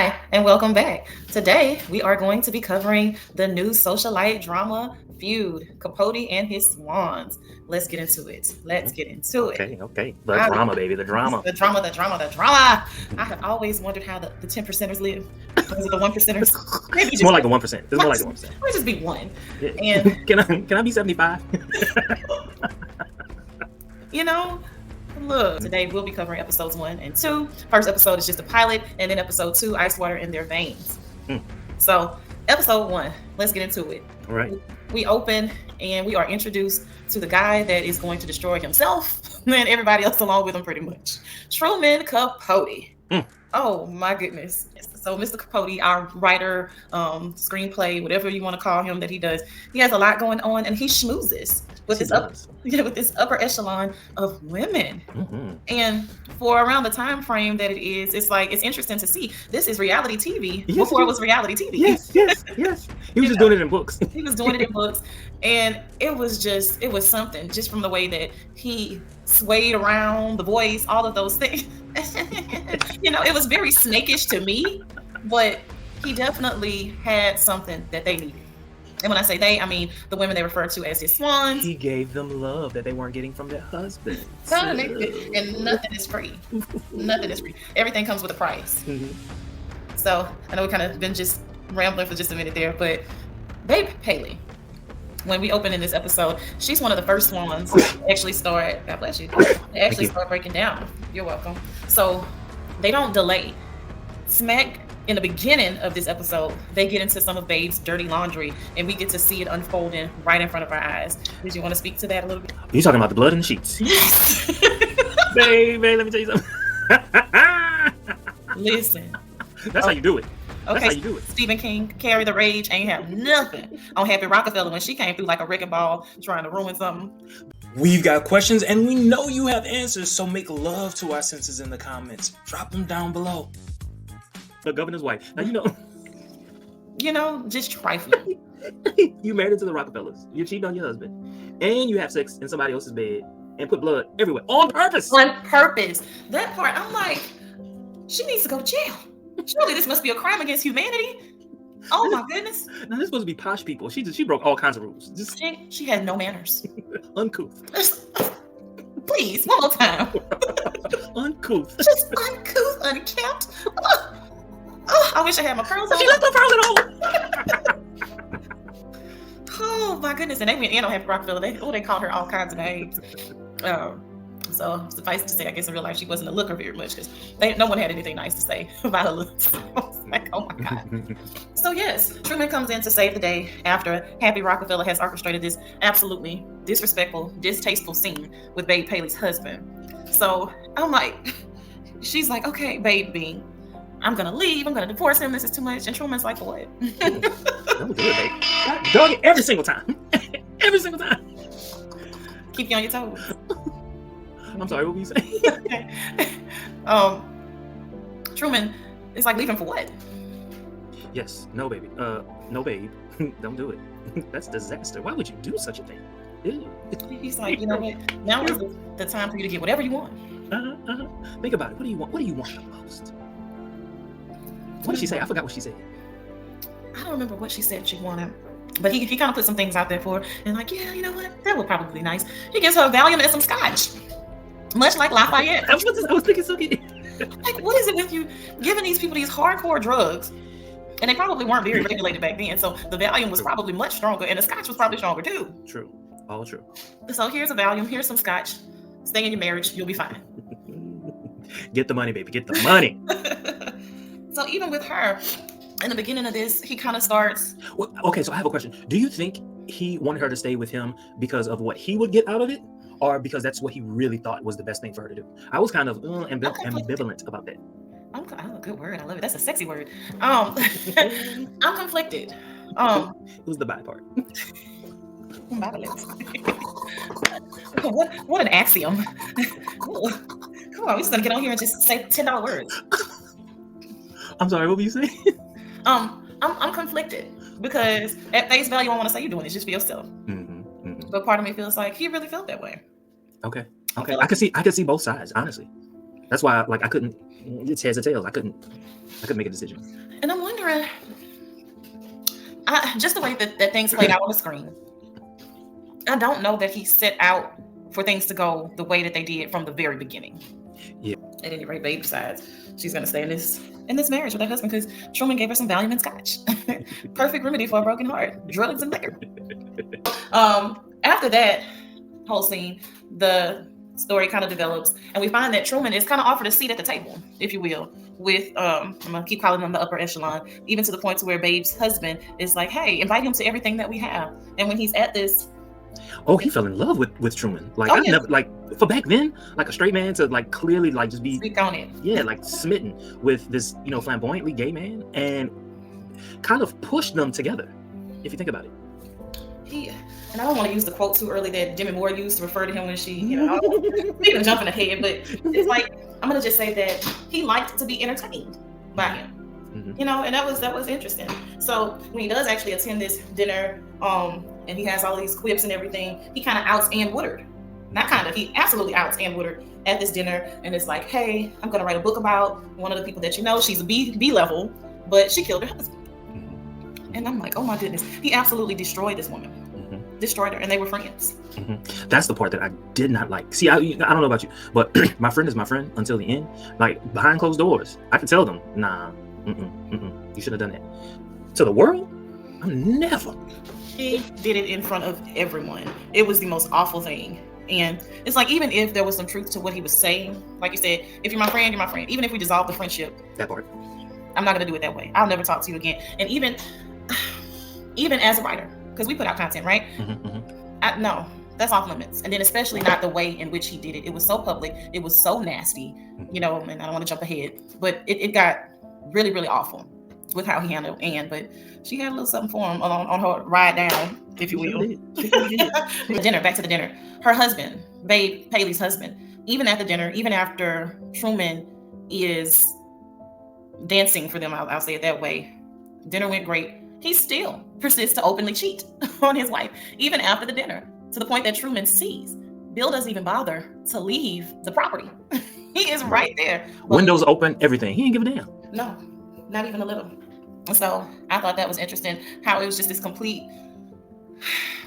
Hi, and welcome back. Today, we are going to be covering the new socialite drama Feud, Capote and his Swans. Let's get into it. Let's get into it. Okay. The I- drama, baby. The drama. The drama, the drama, the drama. I have always wondered how the 10 percenters live. Was it the 1 percenters? Maybe It's more like the 1%. It's more like the 1%. Might just be one. And Can I be 75? you know, look, today we'll be covering episodes 1 and 2. First episode is just a pilot, and then episode 2, ice water in their veins. So, episode 1, let's get into it. All right. We open and we are introduced to the guy that is going to destroy himself and everybody else along with him, pretty much. Truman Capote. Oh my goodness. So Mr. Capote, our writer, screenplay, whatever you want to call him, that he does, he has a lot going on, and he schmoozes with this upper echelon of women. And for around the time frame that it is, it's like, it's interesting to see. This is reality TV before it was reality TV. Yes. He was just doing it in books. He was doing it in books, and it was something, just from the way that he swayed around, the voice, all of those things. It was very snakish to me, but he definitely had something that they needed. And when I say they, I mean the women they refer to as his swans. He gave them love that they weren't getting from their husbands. And nothing is free. Nothing is free. Everything comes with a price. So I know we kind of been just rambling for just a minute there, but Babe Paley, when we open in this episode, she's one of the first ones to actually start, God bless you, start breaking down. You're welcome. So they don't delay. Smack in the beginning of this episode, they get into some of Babe's dirty laundry, and we get to see it unfolding right in front of our eyes. Did you want to speak to that a little bit? You talking about the blood in the sheets? Yes. Babe, let me tell you something. Listen. That's how you do it. Okay, That's how you do it. Stephen King, Carry the Rage, ain't have nothing on Happy Rockefeller when she came through like a wrecking ball trying to ruin something. We've got questions, and we know you have answers, so make love to our senses in the comments. Drop them down below. The governor's wife. Now, just trifling. you married into the Rockefellers. You cheated on your husband. And you have sex in somebody else's bed and put blood everywhere. On purpose. On purpose. That part, I'm like, she needs to go to jail. Surely this must be a crime against humanity. Oh my goodness. Now, this supposed to be posh people. She broke all kinds of rules. She had no manners. Uncouth. Please, one more time. Uncouth. Just uncouth, unkempt. I wish I had my pearls on. She left her pearls at home. Oh my goodness. And they went in on Happy Rockefeller. They called her all kinds of names. So suffice to say, I guess in real life she wasn't a looker very much, because no one had anything nice to say about her looks. I was like, oh my God. So yes, Truman comes in to save the day after Happy Rockefeller has orchestrated this absolutely disrespectful, distasteful scene with Babe Paley's husband. So I'm like, she's like, okay, Babe Bean, I'm gonna leave. I'm gonna divorce him. This is too much. And Truman's like, what? Don't do it, babe. Dog it every single time. Every single time. Keep you on your toes. I'm sorry, what were you saying? Truman is like, leaving for what? Yes, no, baby. No, babe. Don't do it. That's disaster. Why would you do such a thing? Ew. He's like, you know what? Now is the time for you to get whatever you want. Think about it. What do you want? What do you want the most? What did she say? I forgot what she said. I don't remember what she said she wanted. But he kind of put some things out there for her. And like, yeah, you know what? That would probably be nice. He gives her a Valium and some scotch. Much like Lafayette. I was thinking so. Like, what is it with you giving these people these hardcore drugs? And they probably weren't very regulated back then. So the Valium was probably much stronger. And the scotch was probably stronger too. True. All true. So here's a Valium. Here's some scotch. Stay in your marriage. You'll be fine. Get the money, baby. Get the money. So even with her, in the beginning of this, he kind of starts. Well, okay, so I have a question. Do you think he wanted her to stay with him because of what he would get out of it, or because that's what he really thought was the best thing for her to do? I was kind of ambivalent about that. Oh, a good word. I love it. That's a sexy word. I'm conflicted. It was the bad part. What an axiom. Cool. Come on, we're just gonna get on here and just say $10 words. I'm sorry, what were you saying? I'm conflicted, because at face value I want to say you're doing this just for yourself. But part of me feels like he really felt that way. Okay. I can see both sides, honestly. That's why, like, I couldn't. It's heads or tails. I couldn't make a decision. And I'm wondering, just the way that things played out on the screen, I don't know that he set out for things to go the way that they did from the very beginning. Yeah. At any rate, Babe decides she's going to stay in this marriage with her husband because Truman gave her some Valium and scotch. Perfect remedy for a broken heart. Drugs and liquor. After that whole scene, the story kind of develops, and we find that Truman is kind of offered a seat at the table, if you will, with I'm gonna keep calling them the upper echelon, even to the point to where Babe's husband is like, hey, invite him to everything that we have. And when he's at this, he fell in love with Truman. Like, I never, like, for back then, like a straight man to like clearly like just be speak on it. Yeah, like smitten with this, flamboyantly gay man, and kind of pushed them together, if you think about it. And I don't want to use the quote too early that Demi Moore used to refer to him when she, even jumping ahead, but it's like, I'm going to just say that he liked to be entertained by him, Mm-hmm. And that was interesting. So when he does actually attend this dinner, and he has all these quips and everything, he kind of outs Ann Woodard. He absolutely outs Ann Woodard at this dinner, and it's like, hey, I'm going to write a book about one of the people that she's a B level, but she killed her husband. Mm-hmm. And I'm like, oh my goodness, he absolutely destroyed this woman. Destroyed her, and they were friends. Mm-hmm. That's the part that I did not like. See, I don't know about you, but my friend is my friend until the end. Like, behind closed doors, I could tell them, nah, you shouldn't have done that. To the world, I'm never. He did it in front of everyone. It was the most awful thing. And it's like, even if there was some truth to what he was saying, like you said, if you're my friend, you're my friend. Even if we dissolve the friendship, That part. I'm not going to do it that way. I'll never talk to you again. And even as a writer, because we put out content, right? Mm-hmm. No, that's off limits. And then especially not the way in which he did it. It was so public. It was so nasty, and I don't want to jump ahead, but it got really, really awful with how he handled Anne. But she had a little something for him on her ride down, if you will. Back to the dinner. Her husband, Babe Paley's husband, even at the dinner, even after Truman is dancing for them, I'll say it that way, dinner went great. He still persists to openly cheat on his wife, even after the dinner, to the point that Truman sees. Bill doesn't even bother to leave the property. He is right there. Windows open, everything. He ain't give a damn. No, not even a little. So I thought that was interesting, how it was just this complete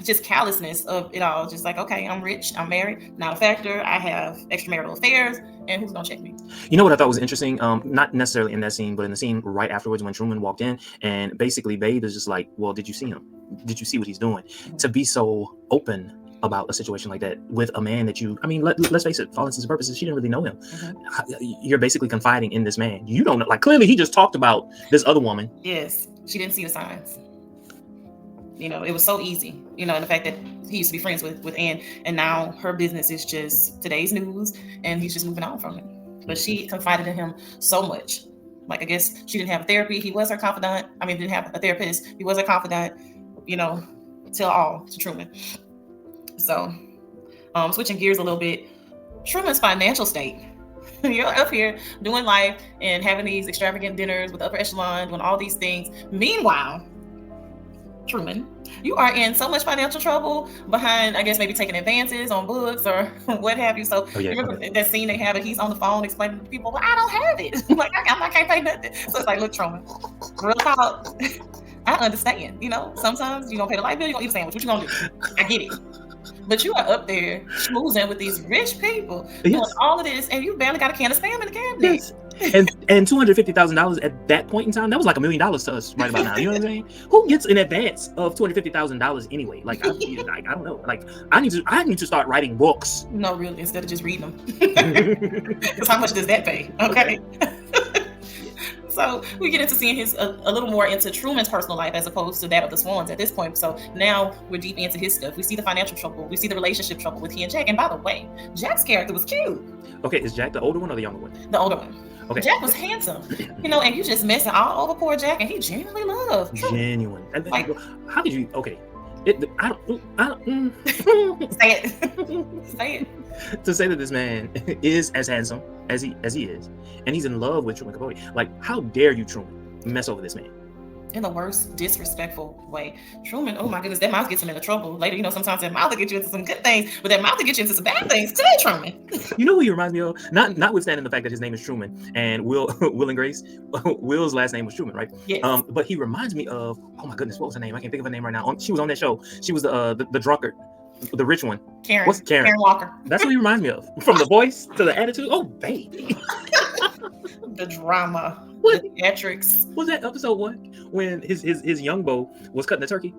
just callousness of it all. Just like, okay, I'm rich, I'm married, not a factor. I have extramarital affairs, and who's gonna check me? You know what I thought was interesting? Not necessarily in that scene, but in the scene right afterwards when Truman walked in, and basically Babe is just like, well, did you see him? Did you see what he's doing? Mm-hmm. To be so open about a situation like that with a man that let's face it, for all intents and purposes, she didn't really know him. Mm-hmm. You're basically confiding in this man. You don't know, like, clearly he just talked about this other woman. Yes, she didn't see the signs. It was so easy, and the fact that he used to be friends with Ann, and now her business is just today's news, and he's just moving on from it. But she confided in him so much. Like, I guess she didn't have a therapy. He was her confidant. Didn't have a therapist. He was her confidant, tell all to Truman. So, switching gears a little bit, Truman's financial state. You're up here doing life and having these extravagant dinners with upper echelon, doing all these things. Meanwhile, Truman, you are in so much financial trouble behind, I guess, maybe taking advances on books or what have you. So remember that scene they have, and he's on the phone explaining to people, well, I don't have it. Like, I can't pay nothing. So it's like, look, Truman, real talk. I understand, sometimes you're going to pay the light bill, you're going to eat a sandwich. What you going to do? I get it. But you are up there schmoozing with these rich people, doing all of this, and you barely got a can of Spam in the cabinet. Yes. And $250,000 at that point in time, that was like $1 million to us right about now. You know what I'm saying? Who gets an advance of $250,000 anyway? Like, I don't know. Like, I need to start writing books. No, really, instead of just reading them. Because how much does that pay? Okay. So we get into seeing a little more into Truman's personal life as opposed to that of the Swans at this point. So now we're deep into his stuff. We see the financial trouble. We see the relationship trouble with he and Jack. And by the way, Jack's character was cute. Okay, is Jack the older one or the younger one? The older one. Okay. Jack was handsome, and you just messing all over poor Jack, and he genuinely loved Truman. Genuine. And like, how did you? Okay, I don't. Say it. Say it. To say that this man is as handsome as he is, and he's in love with Truman Capote. Like, how dare you, Truman, mess over this man? in the worst disrespectful way. Truman, oh my goodness, that mouth gets him into trouble later. Sometimes that mouth will get you into some good things, but that mouth will get you into some bad things too, Truman. You know who he reminds me of? Notwithstanding the fact that his name is Truman and Will and Grace. Will's last name was Truman, right? Yes. But he reminds me of, oh my goodness, what was her name? I can't think of her name right now. She was on that show. She was the drunkard, the rich one. Karen. What's Karen? Karen Walker. That's what he reminds me of. From the voice to the attitude. Oh, baby. The drama. What? The theatrics. Was that episode 1 when his young beau was cutting the turkey?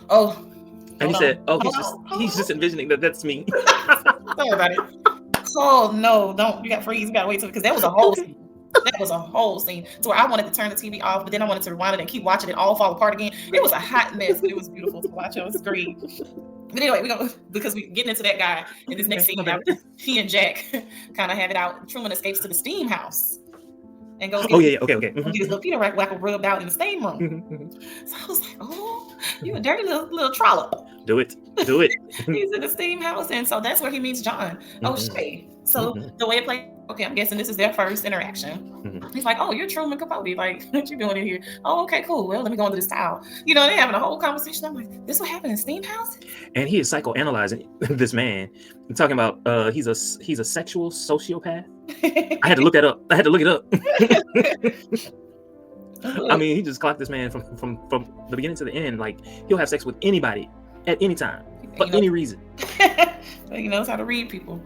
Oh. And he said, "Oh, he's just envisioning that's me." Sorry about it. Oh no, don't, you got to freeze. You got to wait till, because that was a whole scene. That was a whole scene. So I wanted to turn the TV off, but then I wanted to rewind it and keep watching it all fall apart again. It was a hot mess, but it was beautiful to watch on screen. But anyway, because we're getting into that guy in this next scene. He and Jack kind of have it out. Truman escapes to the steam house and goes. Okay. Get his little Peter whacker rubbed out in the steam room. So I was like, oh, you a dirty little trollop. Do it. He's in the steam house, and so that's where he meets John O'Shea. So the way it played, okay, I'm guessing this is their first interaction. He's like, oh, you're Truman Capote. Like, what you doing in here? Oh, okay, cool. Well, let me go into this towel. They're having a whole conversation. I'm like, this what happened in steam house? And he is psychoanalyzing this man. I'm talking about he's a sexual sociopath. I had to look that up. I mean, he just clocked this man from the beginning to the end. Like, he'll have sex with anybody at any time for any reason. He knows how to read people.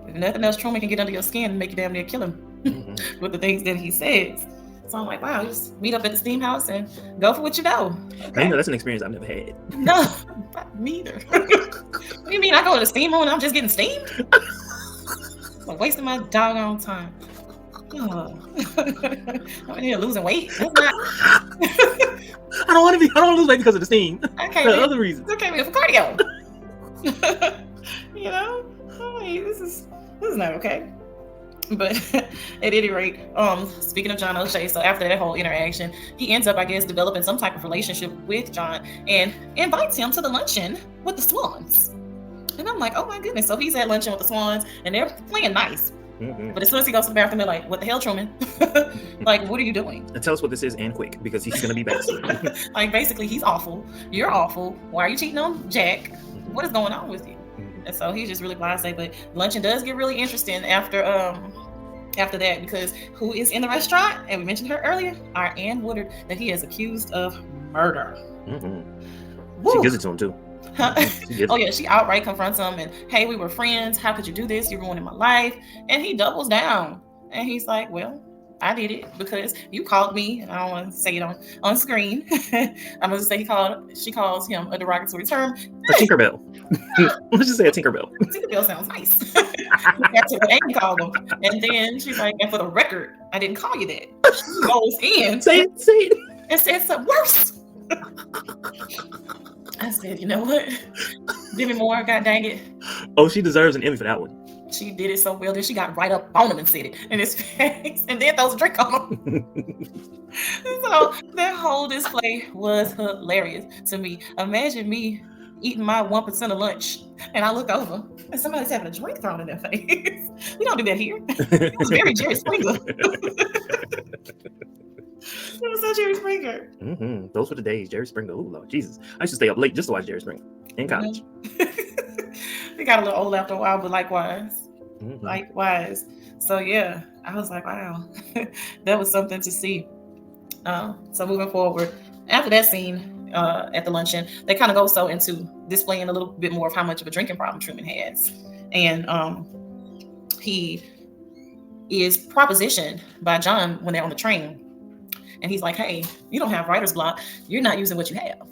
If nothing else, Truman can get under your skin and make you damn near kill him with the things that he says. So I'm like, wow, just meet up at the steam house and go for what you know. Okay. That's an experience I've never had. No, me either. What do you mean I go to the steam room and I'm just getting steamed? I'm wasting my doggone time. Oh. I'm in here losing weight. That's not. I don't want to lose weight because of the steam. Okay, for other reasons. Okay, for cardio. This is not okay. But at any rate, speaking of John O'Shea, so after that whole interaction, he ends up, I guess, developing some type of relationship with John and invites him to the luncheon with the Swans. And I'm like, oh my goodness. So he's at luncheon with the Swans and they're playing nice. But as soon as he goes to the bathroom, they're like, what the hell, Truman? Like, what are you doing? And tell us what this is and quick, because he's going to be back soon. Like, basically, he's awful. You're awful. Why are you cheating on Jack? What is going on with you? And so he's just really blasé. But luncheon does get really interesting after that, because who is in the restaurant? And we mentioned her earlier, our Ann Woodard, that he is accused of murder. She gives it to him too. Oh yeah, she outright confronts him and, hey, we were friends. How could you do this? You're ruining my life. And he doubles down and he's like, well, I did it because you called me, and I don't want to say it on screen. I'm going to say she calls him a derogatory term. A Tinkerbell. Let's just say a Tinkerbell. Tinkerbell sounds nice. That's what Amy called him. And then she's like, and for the record, I didn't call you that. She goes in. Say it. And said something worse. I said, you know what? Demi Moore, god dang it. Oh, she deserves an Emmy for that one. She did it so well that she got right up on him and said it in his face and then throws a drink on him. So that whole display was hilarious to me. Imagine me eating my 1% of lunch and I look over and somebody's having a drink thrown in their face. We don't do that here. It was very Jerry Springer. It was so Jerry Springer. Those were the days, Jerry Springer. Oh Lord Jesus, I used to stay up late just to watch Jerry Springer in college. It got a little old after a while, but likewise. So yeah, I was like, wow, that was something to see. So moving forward, after that scene at the luncheon, they kind of go into displaying a little bit more of how much of a drinking problem Truman has, and he is propositioned by John when they're on the train. And he's like, hey, you don't have writer's block. You're not using what you have.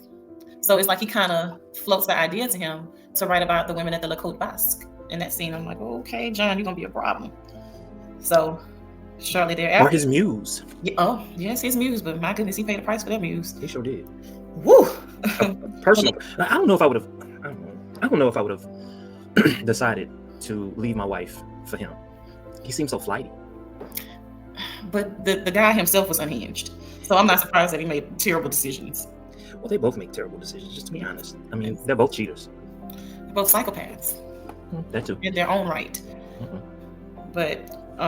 So it's like he kind of floats the idea to him to write about the women at the La Côte Basque. In that scene, I'm like, okay, John, you're going to be a problem. So shortly thereafter. Or his muse. Oh, yes, his muse. But my goodness, he paid the price for that muse. He sure did. Woo! Personal. I don't know if I would have decided to leave my wife for him. He seems so flighty. But the guy himself was unhinged. So I'm not surprised that he made terrible decisions. Well, they both make terrible decisions, just to be honest. I mean, they're both cheaters. They're both psychopaths. That too. In their own right. But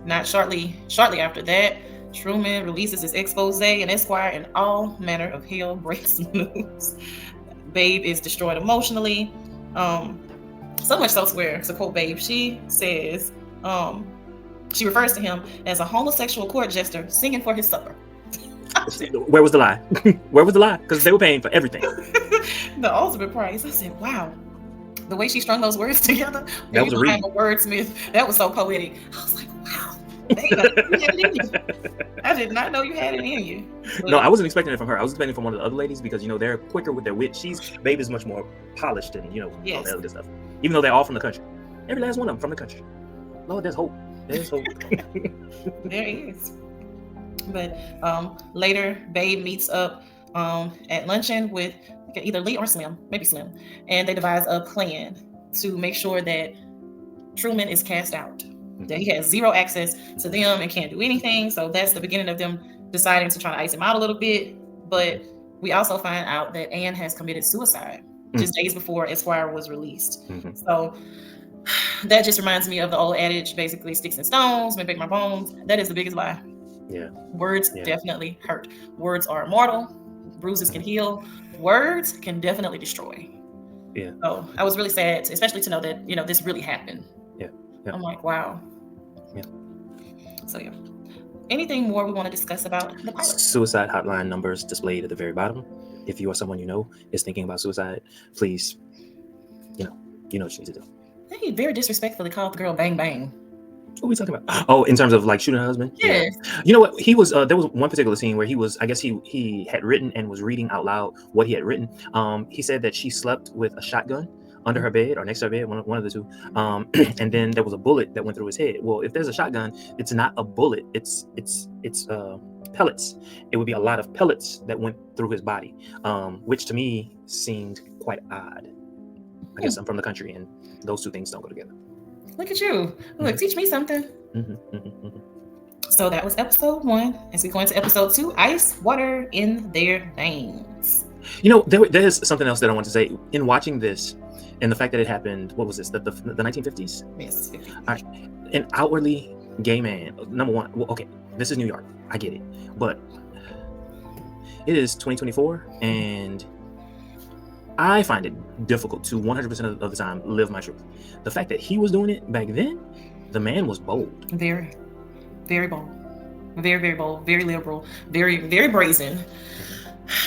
not shortly after that, Truman releases his expose and Esquire, and all manner of hell breaks loose. Babe is destroyed emotionally. So much so where, to quote Babe, she says, she refers to him as a homosexual court jester singing for his supper. Where was the lie? Where was the lie? Because they were paying for everything. The ultimate price. I said, wow. The way she strung those words together. That was a read. A wordsmith. That was so poetic. I was like, wow. Babe, you had it in you. I did not know you had it in you. But No, I wasn't expecting it from her. I was expecting it from one of the other ladies because, they're quicker with their wit. Babe is much more polished and, all Yes. that other stuff. Even though they're all from the country. Every last one of them from the country. Lord, there's hope. There's hope. There is. But later, Babe meets up at luncheon with either Lee or Slim, maybe Slim, and they devise a plan to make sure that Truman is cast out, that he has zero access to them and can't do anything. So that's the beginning of them deciding to try to ice him out a little bit. But we also find out that Anne has committed suicide just days before Esquire was released. So that just reminds me of the old adage, basically, sticks and stones may break my bones. That is the biggest lie. Yeah. Words definitely hurt. Words are immortal. Bruises can heal. Words can definitely destroy. Yeah. So I was really sad, especially to know that, this really happened. Yeah. I'm like, wow. Yeah. So yeah. Anything more we want to discuss about the pilot? Suicide hotline numbers displayed at the very bottom. If you or someone is thinking about suicide, please, you know what you need to do. They very disrespectfully called the girl Bang Bang. What are we talking about? Oh, in terms of like shooting her husband? Yes. Yeah. You know what? He was, there was one particular scene where I guess he had written and was reading out loud what he had written. He said that she slept with a shotgun under her bed or next to her bed, one of the two. And then there was a bullet that went through his head. Well, if there's a shotgun, it's not a bullet. It's pellets. It would be a lot of pellets that went through his body, which to me seemed quite odd. I guess I'm from the country and those two things don't go together. Look at you. Look, teach me something. So that was episode 1. As we go into episode 2, ice water in their veins. There's something else that I want to say. In watching this, and the fact that it happened, what was this, the 1950s? Yes. All right. An outwardly gay man, number one, well, okay, this is New York. I get it. But it is 2024, and I find it difficult to 100% of the time live my truth. The fact that he was doing it back then, the man was bold. Very, very bold. Very, very bold. Very liberal. Very, very brazen.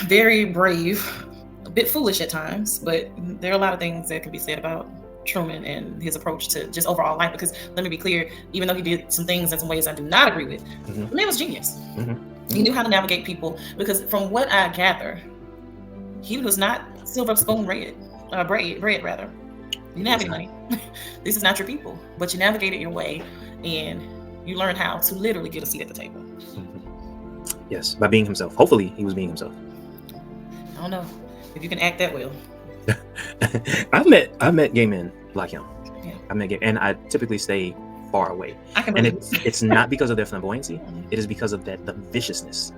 Very brave. A bit foolish at times, but there are a lot of things that can be said about Truman and his approach to just overall life. Because let me be clear, even though he did some things in some ways I do not agree with, the man was genius. He knew how to navigate people. Because from what I gather, he was not silver spoon bread rather. You didn't have any money. This is not your people, but you navigated your way and you learned how to literally get a seat at the table. Yes, by being himself. Hopefully he was being himself. I don't know if you can act that well. I've met gay men like him. Yeah. I've met gay, and I typically stay far away. I can and believe it's not because of their flamboyancy. It is because of the viciousness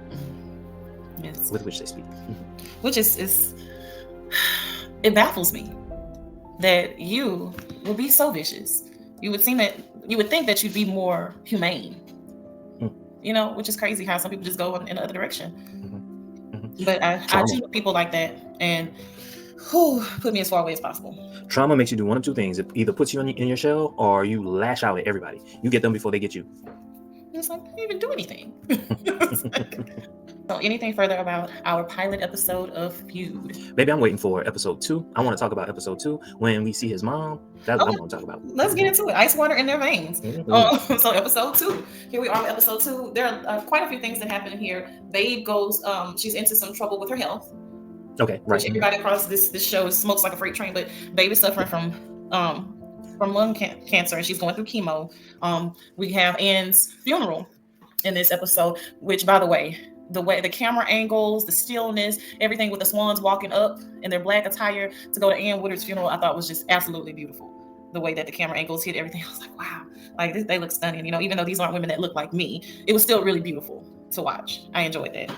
yes. with which they speak. Which is it baffles me that you would be so vicious. You would think that you'd be more humane. Which is crazy how some people just go in the other direction. But I deal with people like that, and put me as far away as possible. Trauma makes you do one of two things. It either puts you in your shell, or you lash out at everybody. You get them before they get you. It's like, I didn't even do anything. So anything further about our pilot episode of Feud? Maybe I'm waiting for episode 2. I want to talk about episode 2 when we see his mom. That's what I want to talk about. Let's get into it. Ice water in their veins. So episode 2. Here we are with episode 2. There are quite a few things that happen here. Babe goes, she's into some trouble with her health. Okay, right. Which everybody across this show smokes like a freight train, but Babe is suffering from lung cancer, and she's going through chemo. We have Anne's funeral in this episode, which, by the way, the camera angles, the stillness, everything with the swans walking up in their black attire to go to Anne Woodard's funeral, I thought was just absolutely beautiful. The way that the camera angles hit everything, I was like, wow, like they look stunning. Even though these aren't women that look like me, it was still really beautiful. to watch. I enjoyed that.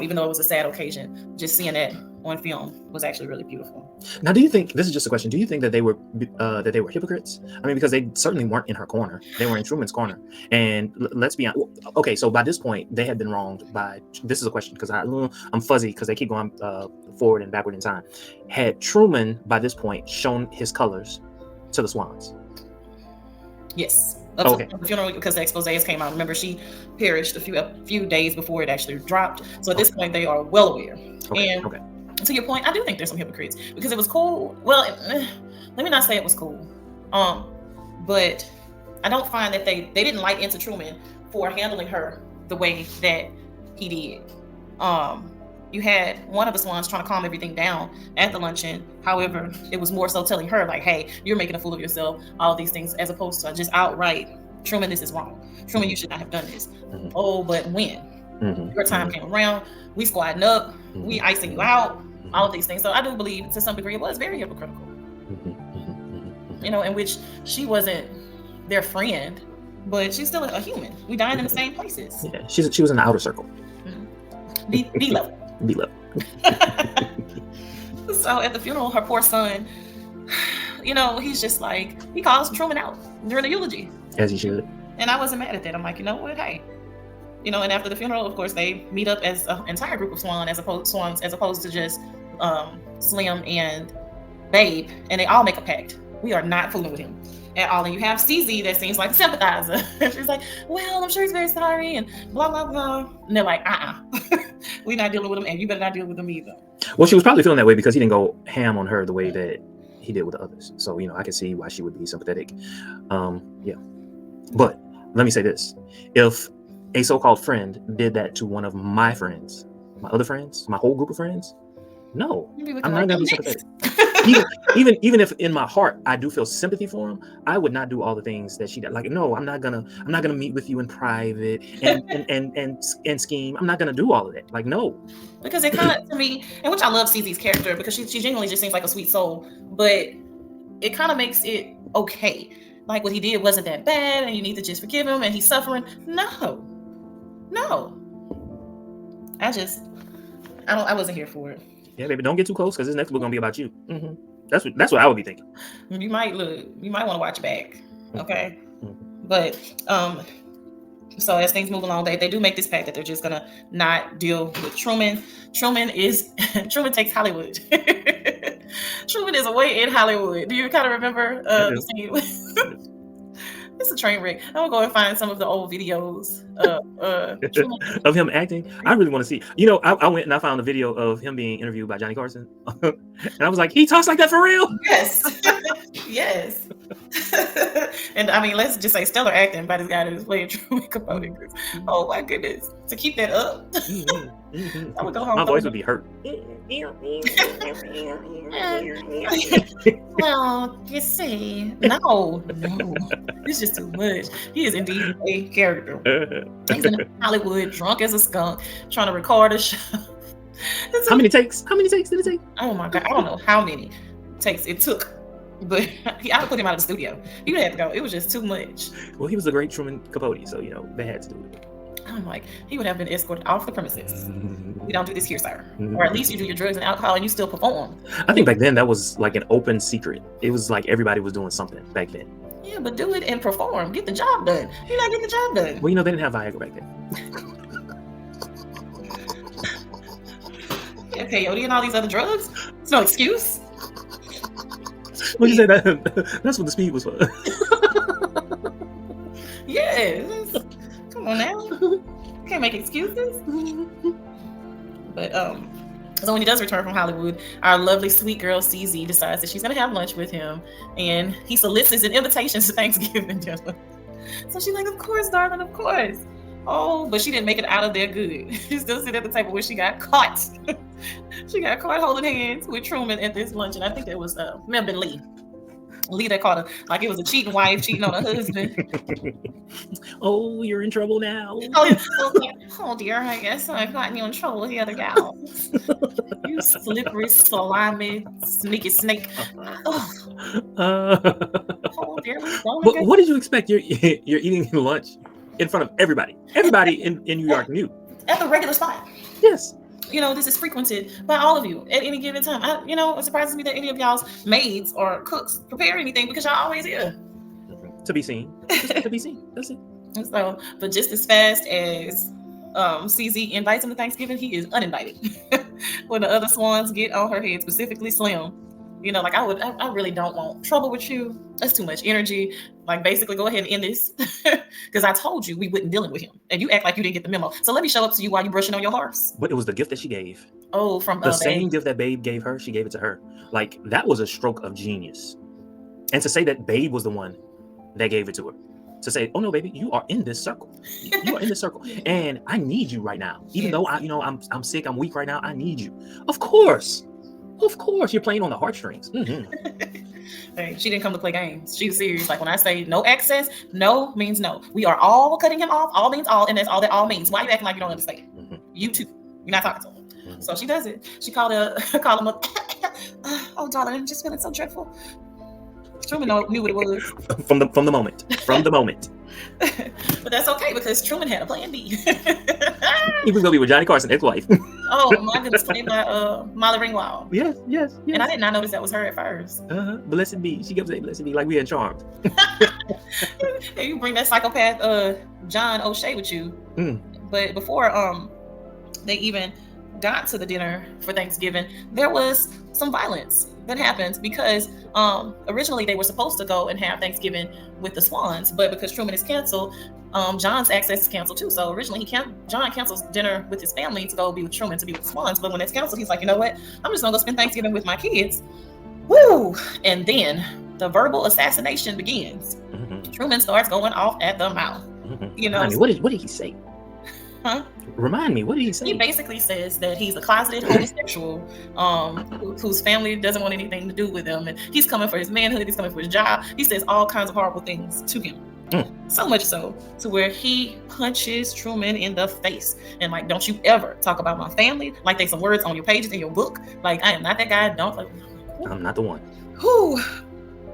Even though it was a sad occasion, just seeing that on film was actually really beautiful. Now, do you think, this is just a question, do you think that they were hypocrites? I mean, because they certainly weren't in her corner. They were in Truman's corner. And let's be honest. Okay, so by this point, they had been wronged by, this is a question because I'm fuzzy because they keep going forward and backward in time. Had Truman, by this point, shown his colors to the Swans? Yes. Okay. The funeral, because the exposés came out. Remember, she perished a few days before it actually dropped. So at this point, they are well aware. Okay. To your point, I do think there's some hypocrites because it was cool. Well, let me not say it was cool. But I don't find that they didn't light into Truman for handling her the way that he did. You had one of the Swans trying to calm everything down at the luncheon. However, it was more so telling her like, hey, you're making a fool of yourself, all of these things, as opposed to just outright, Truman, this is wrong. Truman, you should not have done this. Mm-hmm. Oh, but when your time came around, we squatting up, we icing you out, all of these things. So I do believe to some degree it was very hypocritical. You know, in which she wasn't their friend, but she's still a human. We dined in the same places. Yeah, she was in the outer circle. B level. B level. So at the funeral, her poor son, you know, he's just like, he calls Truman out during the eulogy. As he should. And I wasn't mad at that. I'm like, you know what? Hey, you know, and after the funeral, of course, they meet up as an entire group of swans as opposed to just Slim and Babe, and they all make a pact. We are not fooling with him at all. And you have CZ that seems like a sympathizer. She's like, well, I'm sure he's very sorry, and blah, blah, blah. And they're like, we're not dealing with him, and you better not deal with him either. Well, she was probably feeling that way because he didn't go ham on her the way that he did with the others. So, you know, I can see why she would be sympathetic. Yeah. But let me say this. If a so-called friend did that to one of my friends, my other friends, my whole group of friends, no, I'm not going to be sympathetic. even if in my heart I do feel sympathy for him, I would not do all the things that she did. Like, no, I'm not gonna meet with you in private and scheme. I'm not gonna do all of that. Like, no. Because it kind of, to me, and which I love CZ's character because she genuinely just seems like a sweet soul, but it kind of makes it okay. Like what he did wasn't that bad, and you need to just forgive him, and he's suffering. No. I wasn't here for it. Yeah, baby, don't get too close because this next book gonna be about you. Mm-hmm. That's what I would be thinking. You might want to watch back, okay? Mm-hmm. But so as things move along, they do make this pact that they're just gonna not deal with Truman. Truman takes Hollywood. Truman is away in Hollywood. Do you kind of remember the scene? It's a train wreck. I'm gonna go and find some of the old videos of him acting. I really want to see. You know, I went and I found a video of him being interviewed by Johnny Carson, and I was like, he talks like that for real? Yes, yes. And I mean, let's just say stellar acting by this guy that was playing Truman Capote. Oh my goodness, to keep that up, I would go home. My voice would be hurt. Well, you see, no, it's just too much. He is indeed a character. He's in Hollywood, drunk as a skunk, trying to record a show. How many takes did it take? Oh my God, I don't know how many takes it took, but I put him out of the studio. He would have to go. It was just too much. Well, he was a great Truman Capote, so you know they had to do it. I'm like, he would have been escorted off the premises. We don't do this here, sir. Or at least you do your drugs and alcohol and you still perform. I think back then that was like an open secret. It was like everybody was doing something back then. Yeah, but do it and perform. Get the job done. You're not getting the job done. Well, you know, they didn't have Viagra back then. Yeah, peyote and all these other drugs. It's no excuse. What you say that? That's what the speed was for. Yes. Come on now. Can't make excuses. But so when he does return from Hollywood, our lovely sweet girl CZ decides that she's gonna have lunch with him, and he solicits an invitation to Thanksgiving dinner. So she's like, of course, darling, of course. Oh, but she didn't make it out of there good. She's still sitting at the table where she got caught. She got caught holding hands with Truman at this lunch, and I think that was Melvin Lee. Lee that caught her like it was a cheating wife cheating on her husband. Oh, you're in trouble now. Oh dear, I guess I've gotten you in trouble with the other gals. You slippery, slimy, sneaky snake. Oh dear, but what did you expect? You're eating lunch in front of everybody. Everybody in New York knew. at the regular spot. Yes. This is frequented by all of you at any given time. It surprises me that any of y'all's maids or cooks prepare anything because y'all always here. To be seen. Just to be seen. That's it. And so, but just as fast as CZ invites him to Thanksgiving, he is uninvited. When the other swans get on her head, specifically Slim, I really don't want trouble with you. That's too much energy. Like, basically, go ahead and end this. Because I told you we wouldn't dealing with him. And you act like you didn't get the memo. So let me show up to you while you're brushing on your horse. But it was the gift that she gave. Oh, from the same gift that Babe gave her, she gave it to her. Like, that was a stroke of genius. And to say that Babe was the one that gave it to her. To say, oh no, baby, you are in this circle. You are in this circle. And I need you right now. Even though I'm sick, I'm weak right now, I need you. Of course, you're playing on the heartstrings. Mm-hmm. Hey, she didn't come to play games. She's serious. Like, when I say no access, no means no. We are all cutting him off. All means all, and that's all that all means. Why are you acting like you don't understand? Mm-hmm. You too. You're not talking to him. Mm-hmm. So she does it. She called him up. Oh, darling, I'm just feeling so dreadful. Truman knew what it was from the moment. But that's okay, because Truman had a plan B. He was gonna be with Johnny Carson, ex-wife. Oh my goodness, played by Molly Ringwald. Yes. And I did not notice that was her at first. Blessed be. She kept saying blessed be, like we had Charmed. Hey, you bring that psychopath John O'Shea with you. But before they even got to the dinner for Thanksgiving, there was some violence that happened because originally they were supposed to go and have Thanksgiving with the Swans, but because Truman is canceled, John's access is canceled too. So originally John cancels dinner with his family to go be with Truman, to be with the Swans. But when it's canceled, he's like, you know what? I'm just gonna go spend Thanksgiving with my kids. Woo! And then the verbal assassination begins. Mm-hmm. Truman starts going off at the mouth. Mm-hmm. What did he say? Huh? Remind me, what did he say? He basically says that he's a closeted homosexual whose family doesn't want anything to do with him, and he's coming for his manhood, he's coming for his job. He says all kinds of horrible things to him. So much so to where he punches Truman in the face and like, don't you ever talk about my family like they some words on your pages in your book. Like, I am not that guy. Don't like, I'm not the one. Whew.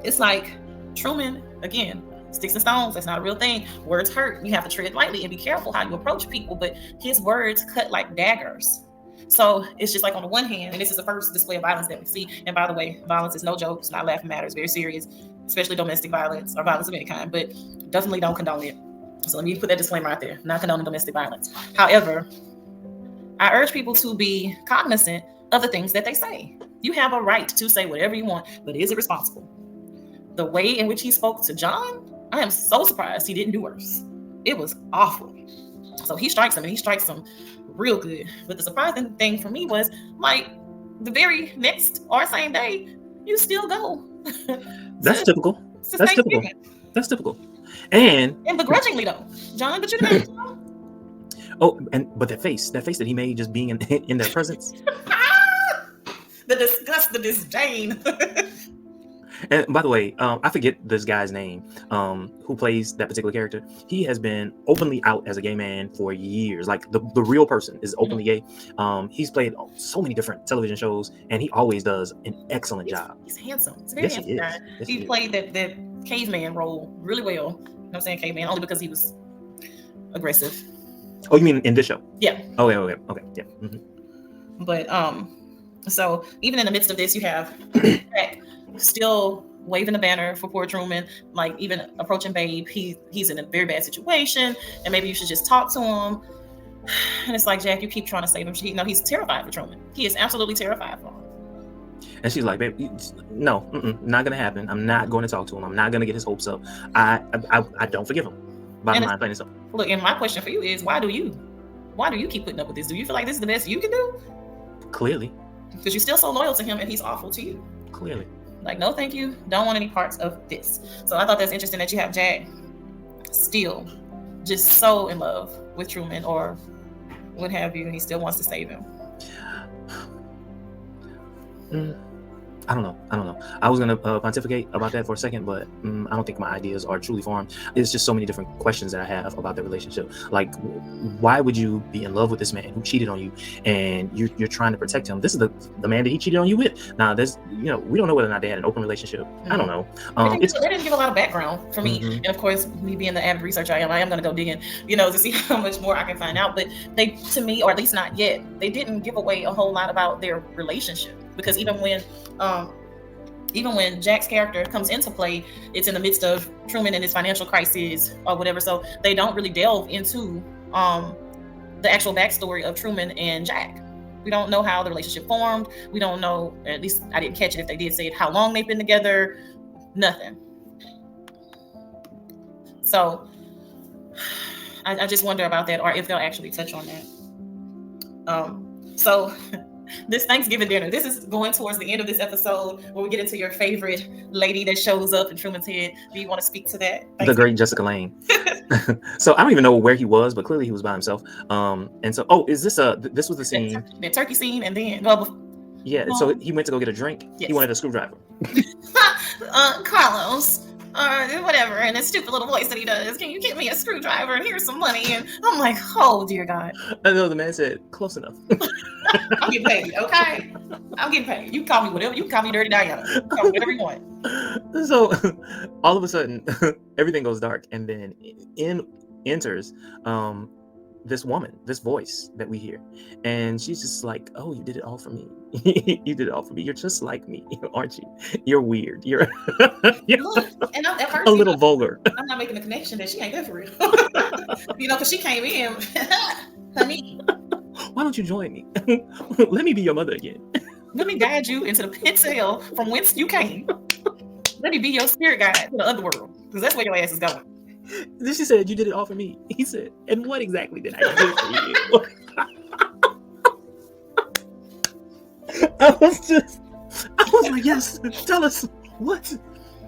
It's like Truman again. Sticks and stones, that's not a real thing. Words hurt. You have to tread lightly and be careful how you approach people, but his words cut like daggers. So it's just like, on the one hand, and this is the first display of violence that we see, and by the way, violence is no joke, it's not laughing matter, it's very serious, especially domestic violence or violence of any kind, but definitely don't condone it. So let me put that disclaimer out there, not condoning domestic violence. However, I urge people to be cognizant of the things that they say. You have a right to say whatever you want, but is it responsible? The way in which he spoke to John, I am so surprised he didn't do worse. It was awful. So he strikes him, and he strikes him real good. But the surprising thing for me was, like, the very next or same day, you still go. That's typical. That's typical. And begrudgingly though, John, but you know. Oh, but that face that he made just being in their presence. The disgust, the disdain. And by the way, I forget this guy's name, who plays that particular character. He has been openly out as a gay man for years. Like, the real person is openly gay. He's played so many different television shows, and he always does an excellent job. He's handsome. He's a very handsome guy. Yes, he played that caveman role really well. You know what I'm saying, caveman, only because he was aggressive. Oh, you mean in this show? Yeah. Oh, okay, yeah. Mm-hmm. But so even in the midst of this, you have Jack still waving the banner for poor Truman, like even approaching Babe. He's in a very bad situation, and maybe you should just talk to him. And it's like, Jack, you keep trying to save him. He's terrified for Truman. He is absolutely terrified for him. And she's like, babe, no, not gonna happen. I'm not going to talk to him. I'm not gonna get his hopes up. I don't forgive him. Bottom line, plain and simple. Look, and my question for you is, why do you keep putting up with this? Do you feel like this is the best you can do? Clearly. Because you're still so loyal to him, and he's awful to you. Clearly. Like, no, thank you. Don't want any parts of this. So I thought that's interesting that you have Jack still just so in love with Truman or what have you, and he still wants to save him. I don't know. I was gonna pontificate about that for a second, but I don't think my ideas are truly formed. It's just so many different questions that I have about the relationship. Like, why would you be in love with this man who cheated on you, and you're trying to protect him? This is the man that he cheated on you with. Now, there's we don't know whether or not they had an open relationship. I don't know. They didn't give a lot of background for me, and of course, me being the avid researcher I am gonna go digging, to see how much more I can find out. But they, to me, or at least not yet, they didn't give away a whole lot about their relationship, because even when Jack's character comes into play, it's in the midst of Truman and his financial crisis or whatever. So they don't really delve into the actual backstory of Truman and Jack. We don't know how the relationship formed. We don't know, at least I didn't catch it if they did say it, how long they've been together. Nothing. So I just wonder about that, or if they'll actually touch on that. So this Thanksgiving dinner, this is going towards the end of this episode where we get into your favorite lady that shows up in Truman's head. Do you want to speak to that? The great Jessica Lange. So I don't even know where he was, but clearly he was by himself. And so, is this this was the scene? The turkey scene, and then so he went to go get a drink. Yes. He wanted a screwdriver. Carlos. Whatever, and that stupid little voice that he does. Can you get me a screwdriver and here's some money? And I'm like, oh dear God. I know, the man said, close enough. I'm getting paid, okay? I'm getting paid. You can call me whatever. You can call me Dirty Diana. Call me whatever you want. So all of a sudden, everything goes dark, and then enters this woman, this voice that we hear, and she's just like, oh, you did it all for me. You did it all for me. You're just like me, aren't you? You're weird. You're Look, and at first, a little vulgar. I'm not making the connection that she ain't good for real. Because she came in, honey. Why don't you join me? Let me be your mother again. Let me guide you into the pit cell from whence you came. Let me be your spirit guide to the underworld, because that's where your ass is going. Then she said, you did it all for me. He said, and what exactly did I do for you? I was like, yes, tell us what.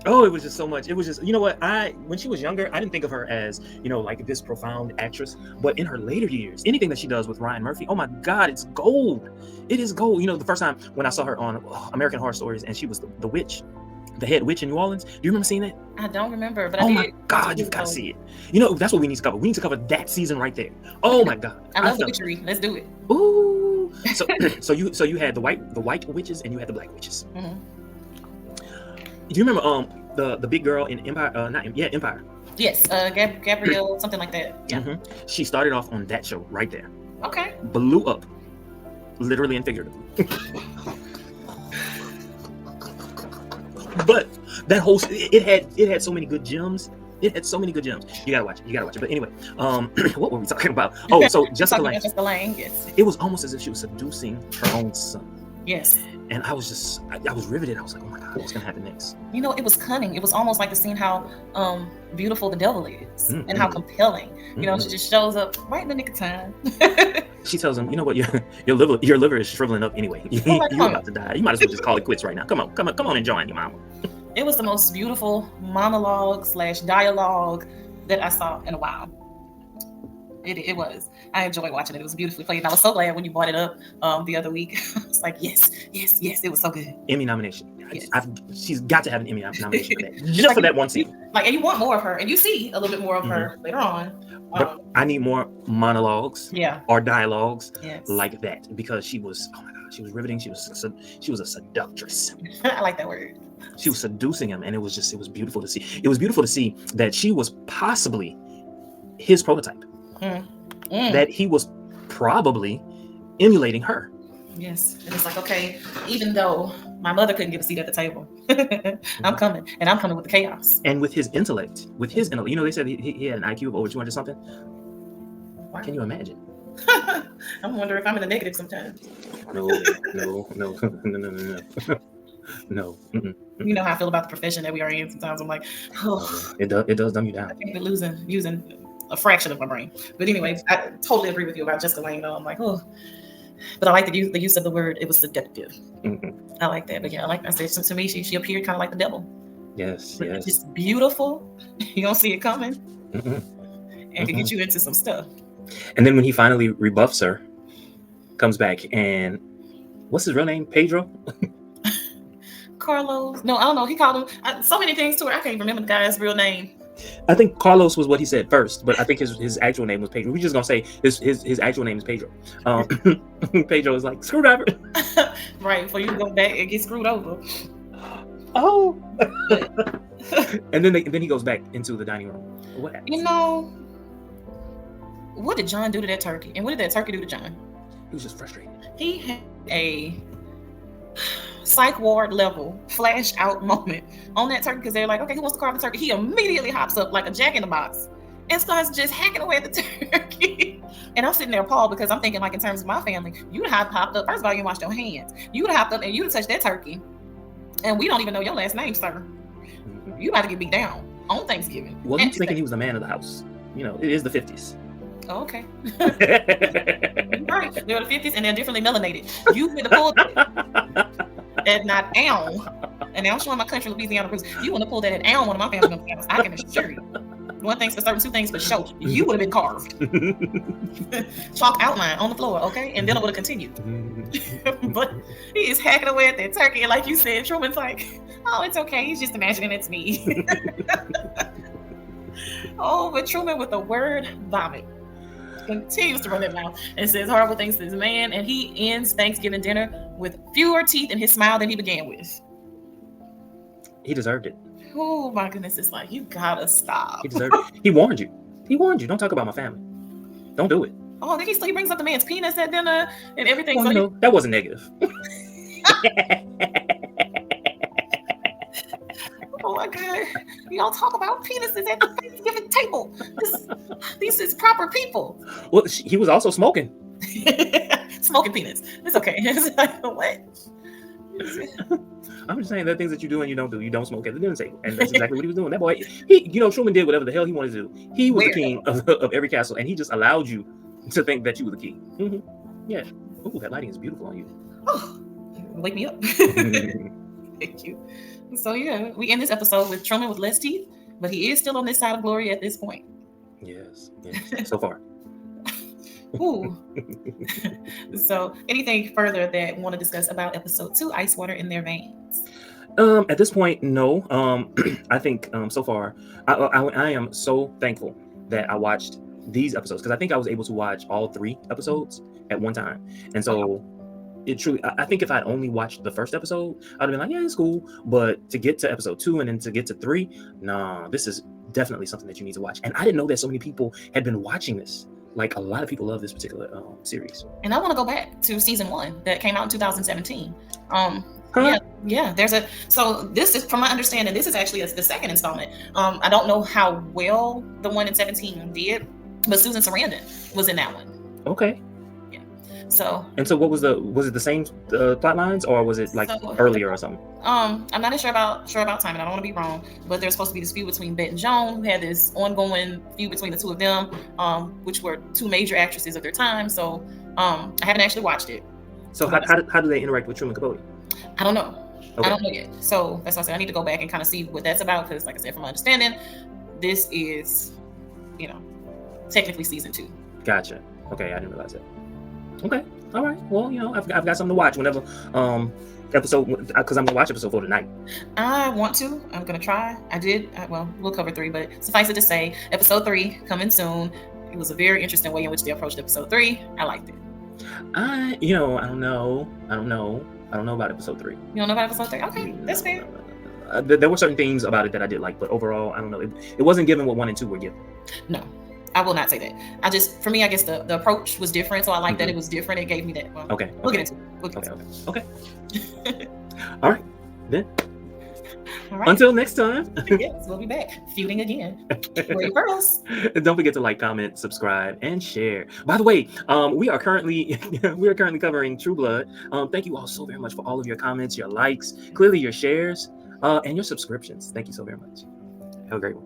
Oh, it was just so much. It was just, when she was younger, I didn't think of her as, like this profound actress. But in her later years, anything that she does with Ryan Murphy, oh my God, it's gold. It is gold. The first time when I saw her on American Horror Stories, and she was the witch, the head witch in New Orleans. Do you remember seeing that? I don't remember, but my God, you've got to see it. That's what we need to cover. We need to cover that season right there. Oh my God. I love the witchery. Let's do it. Ooh. So you had the white witches, and you had the black witches. Mm-hmm. Do you remember the big girl in Empire? Empire. Yes, Gabrielle, something like that. Yeah. Mm-hmm. She started off on that show right there. Okay. Blew up, literally and figuratively. But that whole it had so many good gems. It had so many good gems. You gotta watch it. But anyway, what were we talking about? Oh, so Jessica Lange. Jessica Lange, yes. It was almost as if she was seducing her own son. Yes. And I was riveted. I was like, oh my God, what's gonna happen next? It was cunning. It was almost like the scene how beautiful the devil is, and how compelling. She just shows up right in the nick of time. She tells him, you know what, your liver is shriveling up anyway. You're about to die. You might as well just call it quits right now. Come on and join your mama. It was the most beautiful monologue / dialogue that I saw in a while. It was. I enjoyed watching it. It was beautifully played. And I was so glad when you brought it up the other week. I was like, yes. It was so good. Emmy nomination. Yes. She's got to have an Emmy nomination for that. Just for that one scene. And you want more of her. And you see a little bit more of her later on. But I need more monologues or dialogues like that, because she was, oh my God, she was riveting. She was a seductress. I like that word. She was seducing him, and it was beautiful to see. It was beautiful to see that she was possibly his prototype. That he was probably emulating her. Yes. And it's like, okay, even though my mother couldn't get a seat at the table, I'm coming, and I'm coming with the chaos. And with his intellect, they said he had an IQ of over 200 something. Wow. Can you imagine? I'm wondering if I'm in the negative sometimes. No. No. Mm-mm. You know how I feel about the profession that we are in. Sometimes I'm like, oh, it does dumb you down. I think we're using a fraction of my brain. But anyway, I totally agree with you about Jessica Lange, though. I'm like, oh, but I like the use of the word. It was seductive. Mm-hmm. I like that. But yeah, like I said, to me, she appeared kind of like the devil. Yes. Just beautiful. You don't see it coming, and can get you into some stuff. And then when he finally rebuffs her, comes back, and what's his real name? Pedro. Carlos. No, I don't know. He called him so many things to her. I can't even remember the guy's real name. I think Carlos was what he said first, but I think his actual name was Pedro. We're just gonna say his actual name is Pedro. Pedro is like screwdriver. Right, before you go back and get screwed over. Oh. And then he goes back into the dining room. What happens? You know, what did John do to that turkey? And what did that turkey do to John? He was just frustrated. He had a psych ward level flash out moment on that turkey because they're like, okay, who wants to carve the turkey? He immediately hops up like a jack in the box and starts just hacking away at the turkey. And I'm sitting there appalled because I'm thinking, like, in terms of my family, you'd have hopped up. First of all, you washed your hands. You'd have hopped up and you'd have touched that turkey. And we don't even know your last name, sir. You about to get beat down on Thanksgiving. Well, he's thinking he was the man of the house. You know, it is the 50s. Oh, okay. Right. They're the 50s and they're differently melanated. You would have pulled that at not ow. And now I'm showing my country, Louisiana. You want to pull that at ow, one of my family members. I can assure you. One thing's for certain, two things for sure. You would have been carved. Chalk outline on the floor, okay? And then it would have continued. But he is hacking away at that turkey. And like you said, Truman's like, oh, it's okay. He's just imagining it's me. Oh, but Truman with the word vomit continues to run that mouth and says horrible things to this man. And he ends Thanksgiving dinner with fewer teeth in his smile than he began with. He deserved it. Oh my goodness, it's like, you gotta stop. He deserved it. He warned you. He warned you. Don't talk about my family. Don't do it. Oh, then he brings up the man's penis at dinner and everything. Well, so that wasn't negative. Oh my God. We all talk about penises at the Thanksgiving table. These is proper people. Well, he was also smoking. Smoking penis. It's okay. It's like, what? I'm just saying there are things that you do and you don't do. You don't smoke at the dinner table. And that's exactly what he was doing. That boy, Truman did whatever the hell he wanted to do. He was the king of every castle, and he just allowed you to think that you were the king. Mm-hmm. Yeah. Ooh, that lighting is beautiful on you. Oh, wake me up. Thank you. So yeah, we end this episode with Truman with less teeth, but he is still on this side of glory at this point. Yes. So far. Ooh. So anything further that we want to discuss about episode 2, Ice Water in Their Veins? At this point, no. I think so far, I am so thankful that I watched these episodes because I think I was able to watch all 3 episodes at one time. And so it truly, I think if I'd only watched the first episode, I'd have been like, yeah, it's cool. But to get to episode 2 and then to get to 3, nah, this is definitely something that you need to watch. And I didn't know that so many people had been watching this. Like, a lot of people love this particular series. And I want to go back to season 1 that came out in 2017. Huh? Yeah. So this is, from my understanding, this is actually the second installment. I don't know how well the one in 17 did, but Susan Sarandon was in that one. Okay. Yeah. So. And so, was it the same plot lines, or was it like earlier or something? I'm not sure about timing. I don't want to be wrong, but there's supposed to be this feud between Bette and Joan, who had this ongoing feud between the two of them, which were 2 major actresses of their time. So I haven't actually watched it. So how do they interact with Truman Capote? I don't know. Okay. I don't know yet. So that's why I said I need to go back and kind of see what that's about, because like I said, from my understanding, this is, technically season 2. Gotcha. Okay, I didn't realize that. Okay. All right. Well, I've got something to watch whenever episode, because I'm gonna watch episode 4 tonight. I want to. I'm gonna try. We'll cover 3, but suffice it to say, episode 3 coming soon. It was a very interesting way in which they approached episode 3. I liked it. I don't know about episode 3. You don't know about episode 3? Okay, that's fair. There were certain things about it that I did like, but overall, I don't know. It wasn't given what 1 and 2 were given. No, I will not say that. For me, I guess the approach was different, so I like that it was different. It gave me that. Well, okay. We'll get into it. Okay. All right, then. All right. Until next time. Yes, we'll be back feuding again. Wear your pearls. Don't forget to like, comment, subscribe, and share. By the way, we are currently covering True Blood. Thank you all so very much for all of your comments, your likes, clearly your shares, and your subscriptions. Thank you so very much. Have a great one.